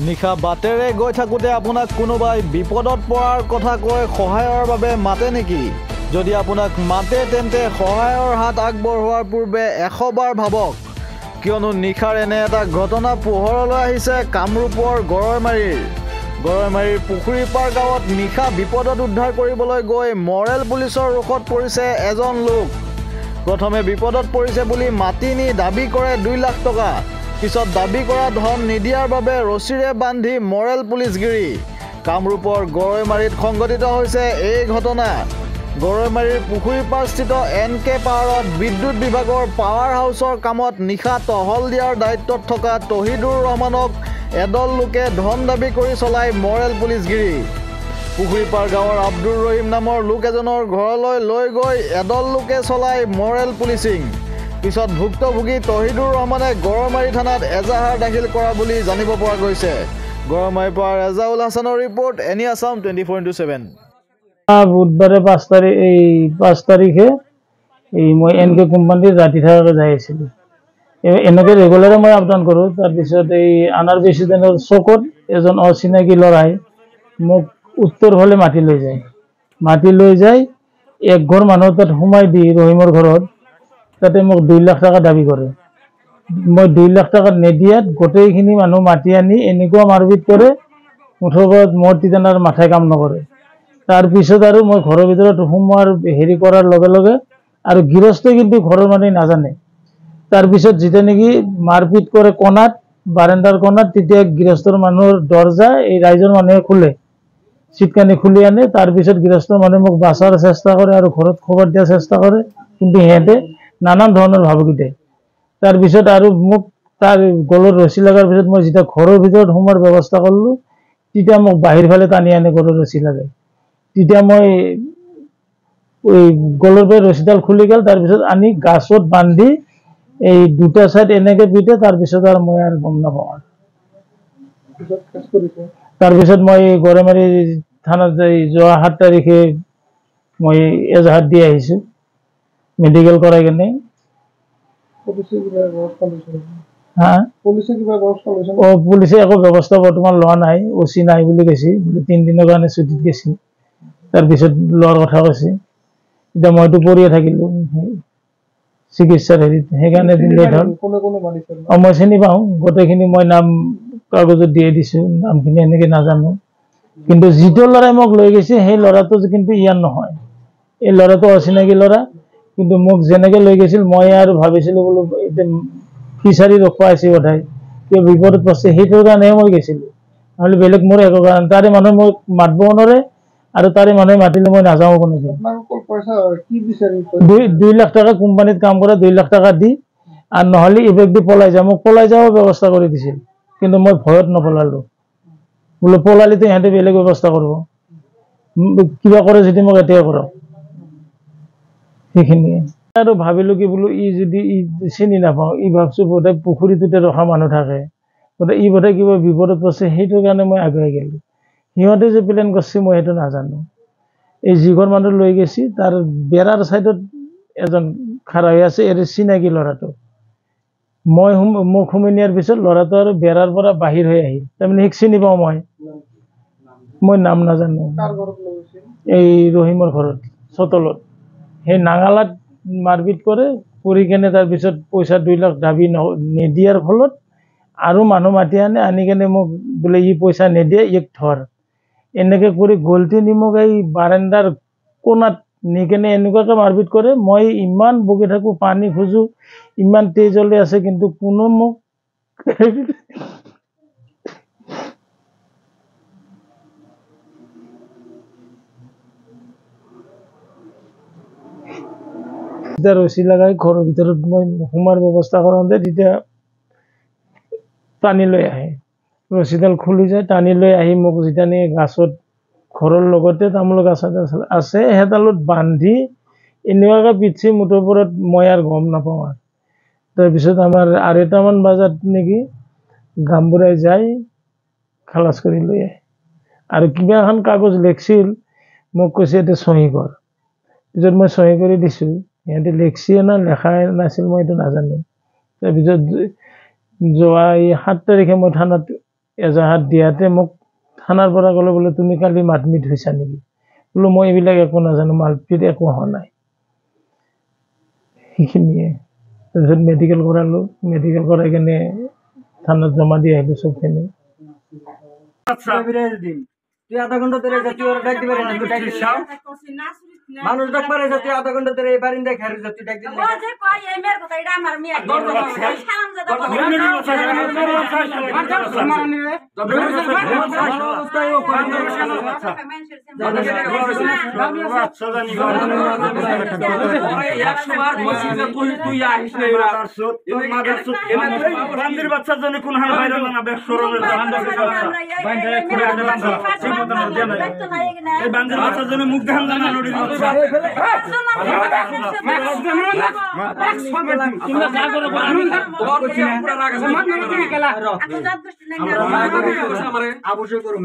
নিশা বাটেৰে গৈ থাকোঁতে আপোনাক কোনোবাই বিপদত পৰাৰ কথা কৈ সহায়ৰ বাবে মাতে নেকি? যদি আপোনাক মাতে তেন্তে সহায়ৰ হাত আগবঢ়োৱাৰ পূৰ্বে 100 বাৰ ভাবক, কিয়নো নিশাৰ এনে এটা ঘটনা পোহৰলৈ আহিছে কামৰূপৰ গৰৈমাৰীৰ পুখুৰীপাৰ গাঁৱত নিশা বিপদত উদ্ধাৰ কৰিবলৈ গৈ মৰেল পুলিচৰ ৰোষত পৰিছে এজন লোক। প্ৰথমে বিপদত পৰিছে বুলি মাতি নি দাবী কৰে 2 লাখ টকা। পিছত দাবী কৰা ধন নিদিয়াৰ বাবে ৰছীৰে বান্ধি মৰেল পুলিচগিৰি। কামৰূপৰ গৰৈমাৰীত সংঘটিত হৈছে এই ঘটনা। গৰৈমাৰীৰ পুখুৰীপাৰস্থিত NK পাহাৰত বিদ্যুৎ বিভাগৰ পাৱাৰ হাউচৰ কামত নিশা টহল দিয়াৰ দায়িত্বত থকা তহিদুৰ ৰহমানক এদল লোকে ধন দাবী কৰি চলাই মৰেল পুলিচগিৰি। পুখুৰীপাৰ গাঁৱৰ আব্দুৰ ৰহিম নামৰ লোক এজনৰ ঘৰলৈ লৈ গৈ এদল লোকে চলাই মৰেল পুলিচিং। পিছত ভুক্তভোগী তহিদুৰ ৰহমানে গৰৈমাৰী থানাত এজাহাৰ দাখিল কৰা বুলি জানিব পৰা গৈছে। গৰৈমাৰীৰ পৰা ৰেজাউল হাছানৰ ৰিপৰ্ট, এনি আছাম 24/7। বুধবাৰে 5 তাৰিখে মই NK কোম্পানীৰ ৰাতি থাকাকৈ যাই আছিলোঁ। এনেকৈ ৰেগুলাৰে মই আপ ডাউন কৰোঁ। তাৰপিছত আনাৰ বেছিদিনৰ চকত এজন অচিনাকি ল'ৰাই মোক উত্তৰ ফালে মাতি লৈ যায় এক ঘৰ মানুহ তাত সোমাই দি ৰহিমৰ ঘৰত তাতে মোক 2 লাখ টকা দাবী কৰে। মই 2 লাখ টকা নিদিয়াত গোটেইখিনি মানুহ মাতি আনি এনেকুৱা মাৰপিট কৰে, মুঠৰ মোৰ তিতানাৰ মাথায় কাম নকৰে। তাৰপিছত আৰু মই ঘৰৰ ভিতৰত সোমোৱাৰ কৰাৰ লগে লগে আৰু গৃহস্থই কিন্তু ঘৰৰ মানুহে নাজানে। তাৰপিছত যেতিয়া নেকি মাৰপিট কৰে কোণাত, বাৰাণ্ডাৰ কোণাত, তেতিয়া গৃহস্থৰ মানুহৰ দৰ্জা এই ৰাইজৰ মানুহে খোলে, চিটকানি খুলি আনে। তাৰপিছত গৃহস্থৰ মানুহে মোক বাচাৰ চেষ্টা কৰে আৰু ঘৰত খবৰ দিয়াৰ চেষ্টা কৰে, কিন্তু সিহঁতে নানান ধৰণৰ ভাবুকি দিয়ে। তাৰপিছত আৰু মোক তাৰ গলৰ ৰছী লগাৰ পিছত মই যেতিয়া ঘৰৰ ভিতৰত সোমোৱাৰ ব্যৱস্থা কৰিলোঁ, তেতিয়া মোক বাহিৰ ফালে টানি আনি গলৰ ৰছী লগাই। তেতিয়া মই গলৰ পৰা ৰছীডাল খুলি গ'ল। তাৰপিছত আনি গাছত বান্ধি এই 2টা চাইড এনেকৈ পিটে। তাৰপিছত আৰু মই আৰু গম নাপাওঁ। তাৰপিছত মই গৰৈমাৰী থানাত যাই যোৱা 7 তাৰিখে মই এজাহাৰ দি আহিছোঁ, মেডিকেল কৰাই কেনে। পুলিচে একো ব্যৱস্থা বৰ্তমান লোৱা নাই। OC নাই বুলি কৈছে, 3 দিনৰ কাৰণে ছুটিত গৈছে। তাৰপিছত লোৱাৰ কথা কৈছে। এতিয়া মইতো পৰিয়ে থাকিলোঁ চিকিৎসাৰ হেৰিত, সেইকাৰণে লেট হ'ল। মই চিনি পাওঁ, গোটেইখিনি মই নাম কাগজত দিয়ে দিছোঁ, নামখিনি এনেকৈ নাজানো। কিন্তু যিটো ল'ৰাই মোক লৈ গৈছে সেই ল'ৰাটো কিন্তু ইয়াৰ নহয়। এই ল'ৰাটো অচিনাকি ল'ৰা, কিন্তু মোক যেনেকৈ লৈ গৈছিল মই আৰু ভাবিছিলোঁ বোলো একদম ফিচাৰী ৰখোৱা আছে বোধহয়, কিয় বিপদত পৰিছে, সেইটোৰ কাৰণেহে মই গৈছিলোঁ। নহ'লে বেলেগ মোৰ একো কাৰণ। তাৰে মানুহে মোক মাতিবও নোৱাৰে আৰু তাৰে মানুহে মাতিলে মই নাযাওঁ কোনোদিন। 2 লাখ টকা কোম্পানীত কাম কৰা, 2 লাখ টকা দি, আৰু নহ'লে ইবেগ দি পলাই যাওঁ। মোক পলাই যাবৰ ব্যৱস্থা কৰি দিছিল, কিন্তু মই ভয়ত নপলালোঁ। বোলো পলালিতো সিহঁতে বেলেগ ব্যৱস্থা কৰিব, কিবা কৰে যদি মোক এতিয়াই কৰক, সেইখিনিয়ে। আৰু ভাবিলোঁ কি বোলো যদি চিনি নাপাওঁ, ভাবছোঁ বোধহয় পুখুৰীটোতে ৰখা মানুহ থাকে, বোধহয় কিবা বিপদত পৰিছে, সেইটোৰ কাৰণে মই আগুৱাই গ'লোঁ। সিহঁতে যে প্লেন কৰিছে মই সেইটো নাজানো। এই যিঘৰ মানুহ লৈ গৈছে তাৰ বেৰাৰ ছাইডত এজন খাৰা হৈ আছে, এই চিনাকি ল'ৰাটো। মোক সোমাই নিয়াৰ পিছত ল'ৰাটো আৰু বেৰাৰ পৰা বাহিৰ হৈ আহিল। তাৰমানে সিক চিনি পাওঁ মই নাম নাজানো। এই ৰহিমৰ ঘৰত চতলত সেই নাঙালাত মাৰপিট কৰে, কৰি কেনে তাৰপিছত পইচা 2 লাখ দাবী নিদিয়াৰ ফলত আৰু মানুহ মাতি আনি কেনে মোক বোলে পইচা নিদিয়ে, ধৰ। এনেকৈ কৰি গলটি নি মোক এই বাৰাণ্ডাৰ কোণাত নি কেনে এনেকুৱাকৈ মাৰপিট কৰে। মই ইমান বকি থাকোঁ, পানী খোজোঁ, ইমান তেজ ওলাই আছে, কিন্তু কোনো মোক ৰছী লগাই ঘৰৰ ভিতৰত মই সোমাৰ ব্যৱস্থা কৰোঁতে তেতিয়া টানি লৈ আহে, ৰছীডাল খুলি যায়, টানি লৈ আহি মোক যেতিয়া নি গাছত, ঘৰৰ লগতে তামোল গছ আছে, সেইডালত বান্ধি এনেকুৱাকৈ পিটছি মুঠৰ ওপৰত মই আৰু গম নাপাওঁ। আৰু তাৰপিছত আমাৰ 2:30মান বজাত নেকি গামবুঢ়াই যাই খালাচ কৰি লৈ আহে। আৰু কিবা এখন কাগজ লিখিছিল, মোক কৈছে এইটো চহী কৰ। পিছত মই চহী কৰি দিছোঁ। সিহঁতে লিখছি না লেখা নাছিল মই এইটো নাজানো। তাৰপিছত যোৱা 7 তাৰিখে মই থানাত এজাহাত দিয়াতে মোক থানাৰ পৰা ক'লে বোলে তুমি কালি মাডমিট হৈছা নেকি? বোলো মই এইবিলাক একো নাজানো, মাৰপিট একো হোৱা নাই। সেইখিনিয়ে। তাৰপিছত মেডিকেল কৰালোঁ, মেডিকেল কৰাই কিনে থানাত জমা দি আহিলোঁ চবখিনি। তুই আধা ঘন্টা ধরে তুই ওরা ডাক দিবে না, তুই ডাক দিস মানুষ ডাক পারে তুই আধা ঘন্টা ধরে এই বারিন্দা খেয়ার তুই ডাক দিস ও যে কই এই মেয়ের কথা এটা আমার মিয়া সালাম দাদা বাচ্চার জন্য কোন হাল বাইরে না বেসরমের বান্ধের বাচ্চার জন্য মুখ দেখান না নদীর বাচ্চা অবশ্যই করুন।